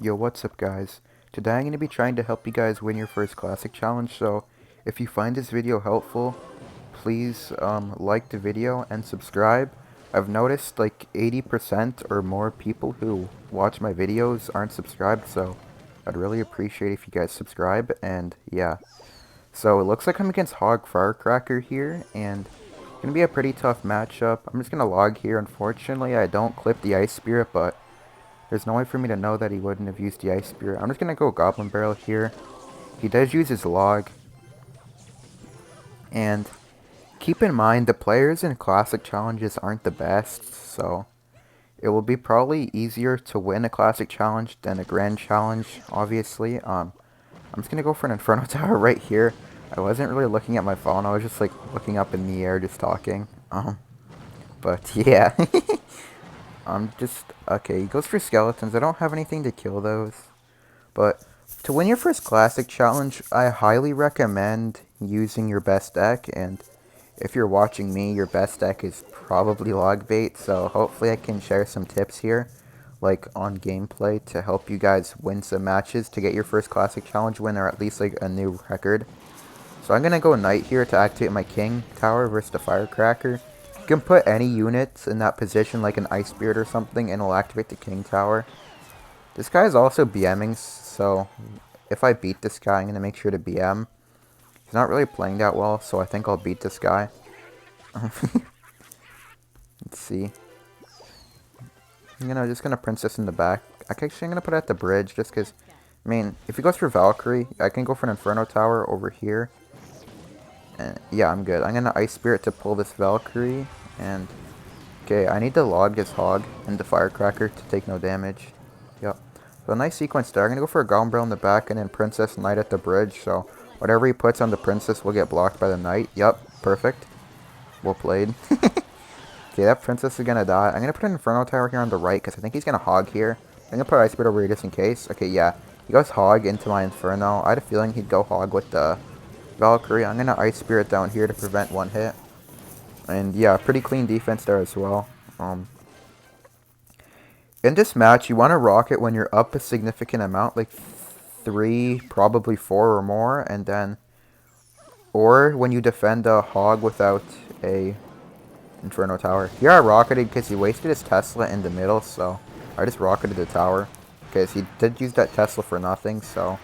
Yo, what's up guys? Today I'm going to be trying to help you guys win your first classic challenge, so if you find this video helpful, please like the video and subscribe. I've noticed like 80% or more people who watch my videos aren't subscribed, so I'd really appreciate if you guys subscribe, and yeah. So it looks like I'm against Hog Firecracker here, and it's going to be a pretty tough matchup. I'm just going to log here. Unfortunately, I don't clip the Ice Spirit, but there's no way for me to know that he wouldn't have used the Ice Spirit. I'm just going to go Goblin Barrel here. He does use his log. And keep in mind, the players in Classic Challenges aren't the best, so it will be probably easier to win a Classic Challenge than a Grand Challenge, obviously. I'm just going to go for an Inferno Tower right here. I wasn't really looking at my phone. I was just like looking up in the air just talking. But yeah. I'm just... Okay, he goes for skeletons. I don't have anything to kill those. But to win your first classic challenge, I highly recommend using your best deck. And if you're watching me, your best deck is probably log bait. So hopefully I can share some tips here, like on gameplay, to help you guys win some matches to get your first classic challenge win, or at least like a new record. So I'm going to go Knight here to activate my King Tower versus the Firecracker. You can put any units in that position, like an Ice Spirit or something, and it'll activate the King Tower. This guy is also BMing, so if I beat this guy, I'm going to make sure to BM. He's not really playing that well, so I think I'll beat this guy. Let's see. Just gonna Princess in the back. Actually, I'm gonna put it at the bridge, just because, I mean, if he goes for Valkyrie, I can go for an Inferno Tower over here. And yeah, I'm good. I'm gonna Ice Spirit to pull this Valkyrie, and okay, I need to log his Hog and the Firecracker to take no damage. Yep. So a nice sequence there. I'm gonna go for a Golem Barrel in the back and then Princess Knight at the bridge, so whatever he puts on the Princess will get blocked by the Knight. Yep, perfect. Well played. Okay, that Princess is gonna die. I'm gonna put an Inferno Tower here on the right, because I think he's gonna Hog here. I'm gonna put Ice Spirit over here just in case. Okay, yeah. He goes Hog into my Inferno. I had a feeling he'd go Hog with the Valkyrie. I'm gonna Ice Spirit down here to prevent one hit. And yeah, pretty clean defense there as well. In this match, you want to rocket when you're up a significant amount, like 3, probably 4 or more, and then, or when you defend a Hog without a Inferno Tower. Here I rocketed because he wasted his Tesla in the middle, so I just rocketed the tower. Because he did use that Tesla for nothing, so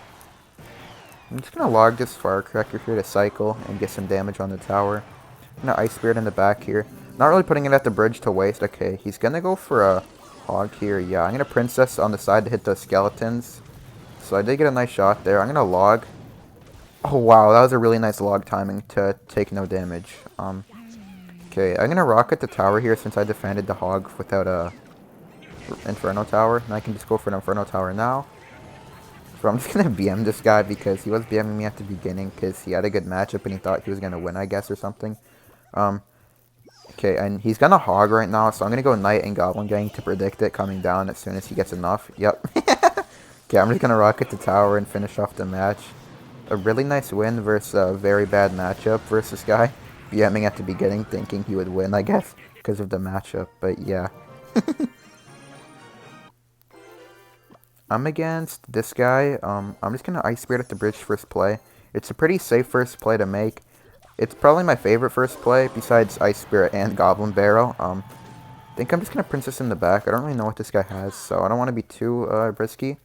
I'm just going to log this Firecracker here to cycle and get some damage on the tower. I'm going to Ice Spirit in the back here. Not really putting it at the bridge to waste. Okay, he's going to go for a Hog here. Yeah, I'm going to Princess on the side to hit the skeletons. So I did get a nice shot there. I'm going to log. Oh wow, that was a really nice log timing to take no damage. Okay, I'm going to rocket the tower here since I defended the Hog without a Inferno Tower. And I can just go for an Inferno Tower now. So I'm just going to BM this guy because he was BMing me at the beginning because he had a good matchup and he thought he was going to win, I guess, or something. Okay, and he's going to Hog right now, so I'm going to go Knight and Goblin Gang to predict it coming down as soon as he gets enough. Yep. Okay, I'm just going to rocket the tower and finish off the match. A really nice win versus a very bad matchup versus this guy. BMing at the beginning thinking he would win, I guess, because of the matchup, but yeah. I'm against this guy. I'm just going to Ice Spirit at the bridge first play. It's a pretty safe first play to make. It's probably my favorite first play besides Ice Spirit and Goblin Barrel. I think I'm just going to Princess in the back. I don't really know what this guy has, so I don't want to be too risky.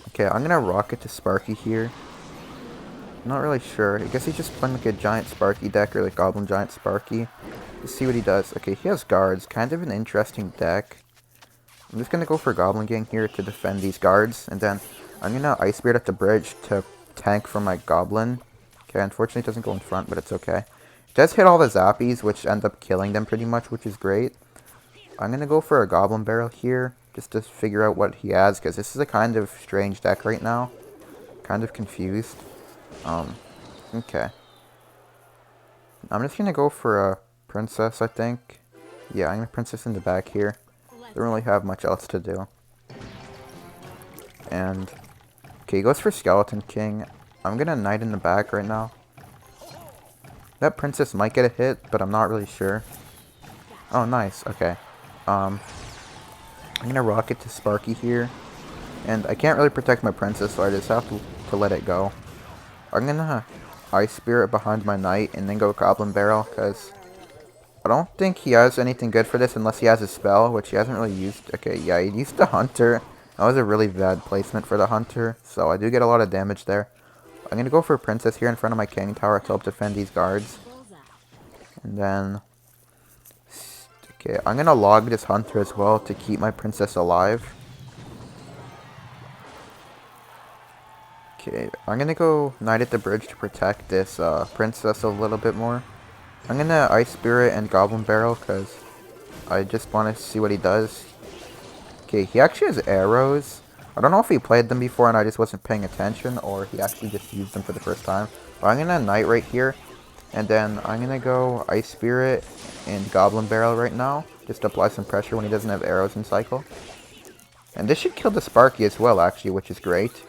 Okay, I'm going to Rocket to Sparky here. I'm not really sure. I guess he's just playing like a giant Sparky deck or like Goblin Giant Sparky. Let's see what he does. Okay, he has guards. Kind of an interesting deck. I'm just going to go for Goblin Gang here to defend these guards. And then I'm going to Ice Spirit at the bridge to tank for my Goblin. Okay, unfortunately it doesn't go in front, but it's okay. It does hit all the Zappies, which end up killing them pretty much, which is great. I'm going to go for a Goblin Barrel here, just to figure out what he has, because this is a kind of strange deck right now. Kind of confused. Okay. I'm just going to go for a Princess, I think. Yeah, I'm going to Princess in the back here. Don't really have much else to do. And okay, he goes for Skeleton King. I'm gonna Knight in the back right now. That Princess might get a hit, but I'm not really sure. Oh, nice. Okay. I'm gonna rocket to Sparky here. And I can't really protect my princess, so I just have to let it go. I'm gonna Ice Spirit behind my knight and then go Goblin Barrel, because I don't think he has anything good for this unless he has a spell, which he hasn't really used. Okay, yeah, he used the Hunter. That was a really bad placement for the Hunter, so I do get a lot of damage there. I'm gonna go for a Princess here in front of my King Tower to help defend these guards. And then... okay, I'm gonna log this Hunter as well to keep my Princess alive. Okay, I'm gonna go Knight at the Bridge to protect this Princess a little bit more. I'm gonna Ice Spirit and Goblin Barrel because I just want to see what he does. Okay, he actually has arrows. I don't know if he played them before and I just wasn't paying attention, or he actually just used them for the first time. But I'm gonna Knight right here, and then I'm gonna go Ice Spirit and Goblin Barrel right now, just to apply some pressure when he doesn't have arrows in cycle. And this should kill the Sparky as well, actually, which is great.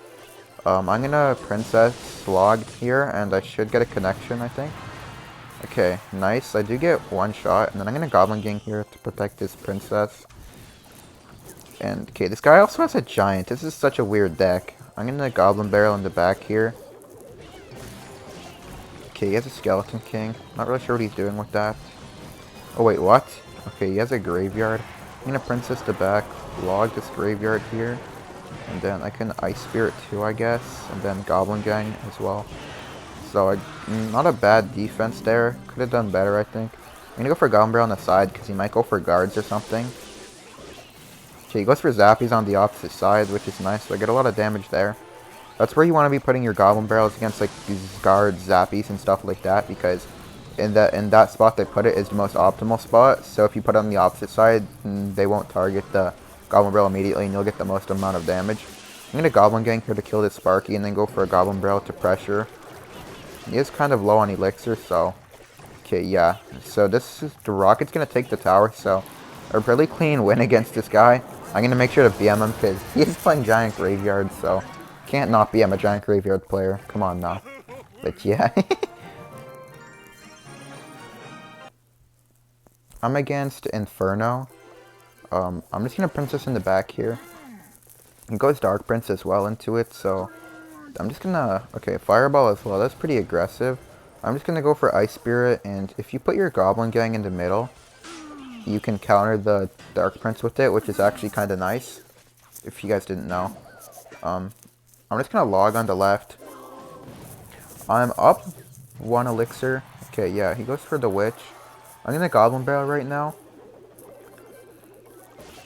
I'm gonna Princess Log here, and I should get a connection, I think. Okay, nice. I do get one shot, and then I'm gonna Goblin Gang here to protect this Princess. And, okay, this guy also has a Giant. This is such a weird deck. I'm gonna Goblin Barrel in the back here. Okay, he has a Skeleton King. Not really sure what he's doing with that. Oh, wait, what? Okay, he has a Graveyard. I'm gonna Princess the back, log this Graveyard here. And then I can Ice Spirit too, I guess. And then Goblin Gang as well. So, not a bad defense there. Could have done better, I think. I'm gonna go for Goblin Barrel on the side, because he might go for guards or something. Okay, he goes for Zappies on the opposite side, which is nice, so I get a lot of damage there. That's where you want to be putting your Goblin Barrels against, like, these guards, Zappies, and stuff like that, because in that spot they put it is the most optimal spot. So if you put it on the opposite side, they won't target the Goblin Barrel immediately, and you'll get the most amount of damage. I'm gonna Goblin Gang here to kill this Sparky, and then go for a Goblin Barrel to pressure. He is kind of low on Elixir, so... okay, yeah. So this is... the Rocket's gonna take the tower, so... a really clean win against this guy. I'm gonna make sure to BM him, because he's playing Giant Graveyard, so... can't not BM a Giant Graveyard player. Come on now. But yeah. I'm against Inferno. I'm just gonna Princess in the back here. It goes Dark Prince as well into it, so... I'm just gonna... okay, Fireball as well. That's pretty aggressive. I'm just gonna go for Ice Spirit, and if you put your Goblin Gang in the middle, you can counter the Dark Prince with it, which is actually kind of nice, if you guys didn't know. I'm just gonna log on the left. I'm up 1 Elixir. Okay, yeah, he goes for the Witch. I'm gonna Goblin Barrel right now.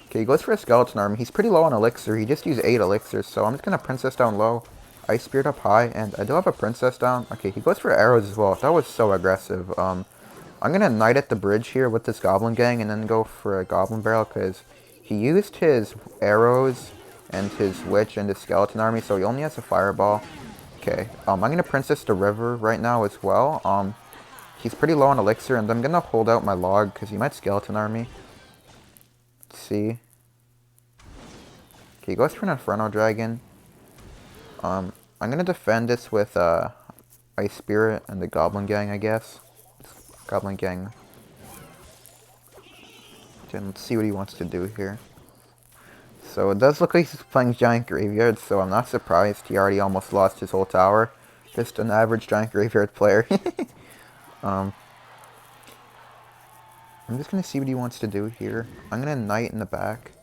Okay, he goes for a Skeleton Army. He's pretty low on Elixir. He just used 8 Elixirs, so I'm just gonna Princess down low. Ice Spirit up high, and I do have a Princess down. Okay, he goes for arrows as well. That was so aggressive. I'm gonna Knight at the bridge here with this Goblin Gang, and then go for a Goblin Barrel, because he used his arrows and his Witch and his Skeleton Army, so he only has a Fireball. Okay, I'm gonna Princess the river right now as well. He's pretty low on Elixir, and I'm gonna hold out my log, because he might Skeleton Army. Let's see. Okay, he goes for an Inferno Dragon. I'm gonna defend this with Ice Spirit and the Goblin Gang, I guess. Goblin Gang. Then let's see what he wants to do here. So it does look like he's playing Giant Graveyard, so I'm not surprised. He already almost lost his whole tower. Just an average Giant Graveyard player. I'm just gonna see what he wants to do here. I'm gonna Knight in the back.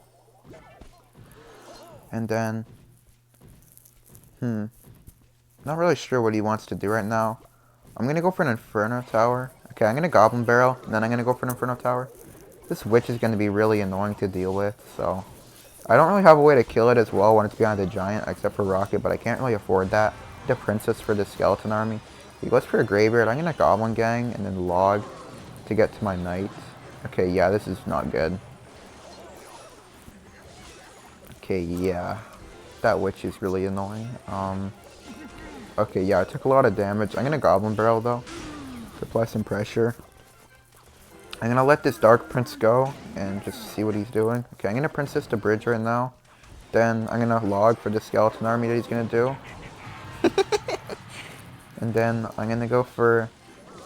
And then... not really sure what he wants to do right now. I'm gonna go for an Inferno Tower. Okay, I'm gonna Goblin Barrel, and then I'm gonna go for an Inferno Tower. This Witch is gonna be really annoying to deal with, so... I don't really have a way to kill it as well when it's behind the Giant, except for Rocket, but I can't really afford that. The Princess for the Skeleton Army. He goes for a Graveyard. I'm gonna Goblin Gang, and then log to get to my Knight. Okay, yeah, this is not good. Okay, yeah. That Witch is really annoying. Okay, yeah, I took a lot of damage. I'm gonna Goblin Barrel, though, to apply some pressure. I'm gonna let this Dark Prince go, and just see what he's doing. Okay, I'm gonna Princess the bridge right now. Then I'm gonna log for the Skeleton Army that he's gonna do. And then I'm gonna go for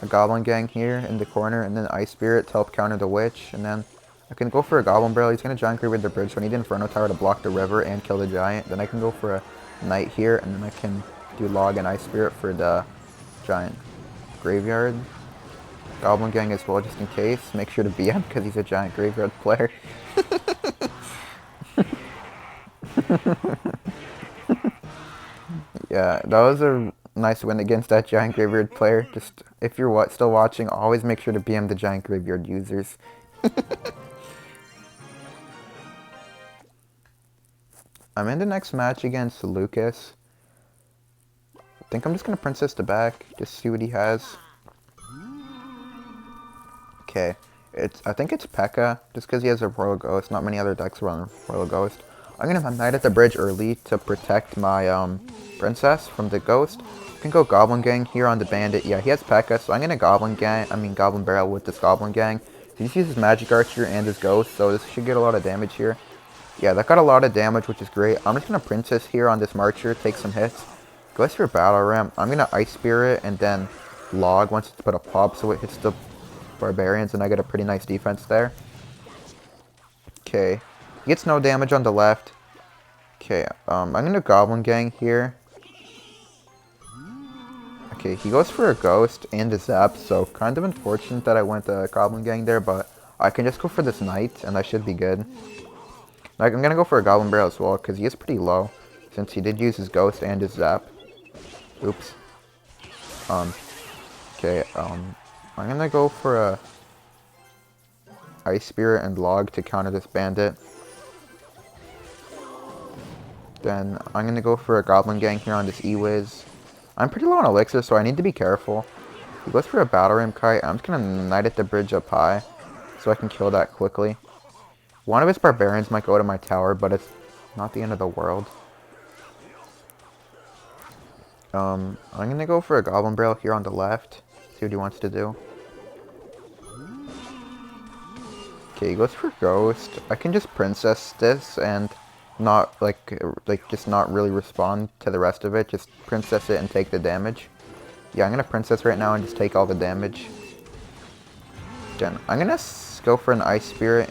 a Goblin Gang here in the corner, and then Ice Spirit to help counter the Witch. And then I can go for a Goblin Barrel. He's going to Giant Graveyard the bridge, so I need the Inferno Tower to block the river and kill the Giant. Then I can go for a Knight here, and then I can do Log and Ice Spirit for the Giant Graveyard. Goblin Gang as well, just in case. Make sure to BM because he's a Giant Graveyard player. Yeah, that was a nice win against that Giant Graveyard player. Just, if you're still watching, always make sure to BM the Giant Graveyard users. I'm in the next match against Lucas. I think I'm just going to Princess to back, just see what he has. Okay, I think it's Pekka, just because he has a Royal Ghost. Not many other decks run Royal Ghost. I'm going to Knight at the bridge early to protect my Princess from the Ghost. I can go Goblin Gang here on the Bandit. Yeah, he has Pekka, so I'm going to Goblin Barrel with this Goblin Gang. He uses Magic Archer and his Ghost, so this should get a lot of damage here. Yeah, that got a lot of damage, which is great. I'm just going to Princess here on this Marcher, take some hits. Goes for Battle Ram. I'm going to Ice Spirit and then Log once it's put a pop, so it hits the Barbarians, and I get a pretty nice defense there. Okay. He gets no damage on the left. Okay, I'm going to Goblin Gang here. Okay, he goes for a Ghost and a Zap, so kind of unfortunate that I went the Goblin Gang there, but I can just go for this Knight, and I should be good. Like, I'm going to go for a Goblin Barrel as well, because he is pretty low, since he did use his Ghost and his Zap. Oops. Okay, I'm going to go for a Ice Spirit and Log to counter this Bandit. Then I'm going to go for a Goblin Gang here on this E-Wiz. I'm pretty low on Elixir, so I need to be careful. He goes for a Battle Ram Kite. I'm just going to Knight at the bridge up high, so I can kill that quickly. One of his Barbarians might go to my tower, but it's not the end of the world. I'm going to go for a Goblin Barrel here on the left. See what he wants to do. Okay, he goes for Ghost. I can just Princess this and not, just not really respond to the rest of it. Just Princess it and take the damage. Yeah, I'm going to Princess right now and just take all the damage. Then I'm going to go for an Ice Spirit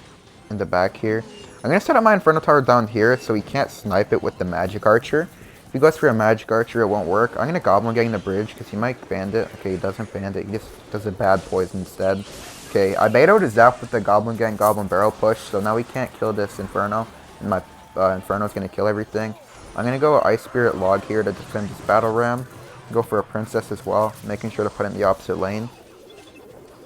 in the back here. I'm going to set up my Inferno Tower down here so he can't snipe it with the Magic Archer. If he goes for a Magic Archer, it won't work. I'm going to Goblin Gang the bridge because he might Bandit. Okay, he doesn't Bandit. He just does a bad poison instead. Okay, I baitoed his Zap with the Goblin Gang Goblin Barrel push, so now he can't kill this Inferno. And my Inferno is going to kill everything. I'm going to go Ice Spirit Log here to defend this Battle Ram. Go for a Princess as well, making sure to put it in the opposite lane.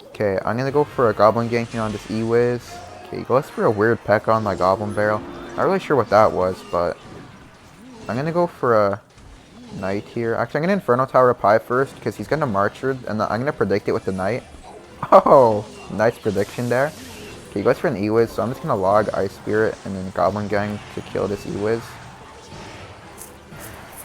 Okay, I'm going to go for a Goblin Gang here on this E-Wiz. Okay, he goes for a weird Pekka on my Goblin Barrel. Not really sure what that was, but I'm going to go for a Knight here. Actually, I'm going to Inferno Tower up high first because he's going to Marcher, and I'm going to predict it with the Knight. Oh, nice prediction there. Okay, he goes for an E-Wiz, so I'm just going to Log Ice Spirit and then Goblin Gang to kill this E-Wiz.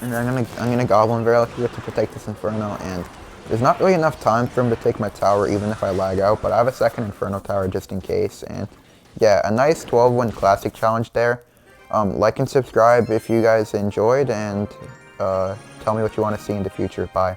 And then I'm gonna Goblin Barrel here to protect this Inferno, and there's not really enough time for him to take my tower even if I lag out, but I have a second Inferno Tower just in case, and yeah, a nice 12-win Classic challenge there. Like and subscribe if you guys enjoyed, and tell me what you want to see in the future. Bye.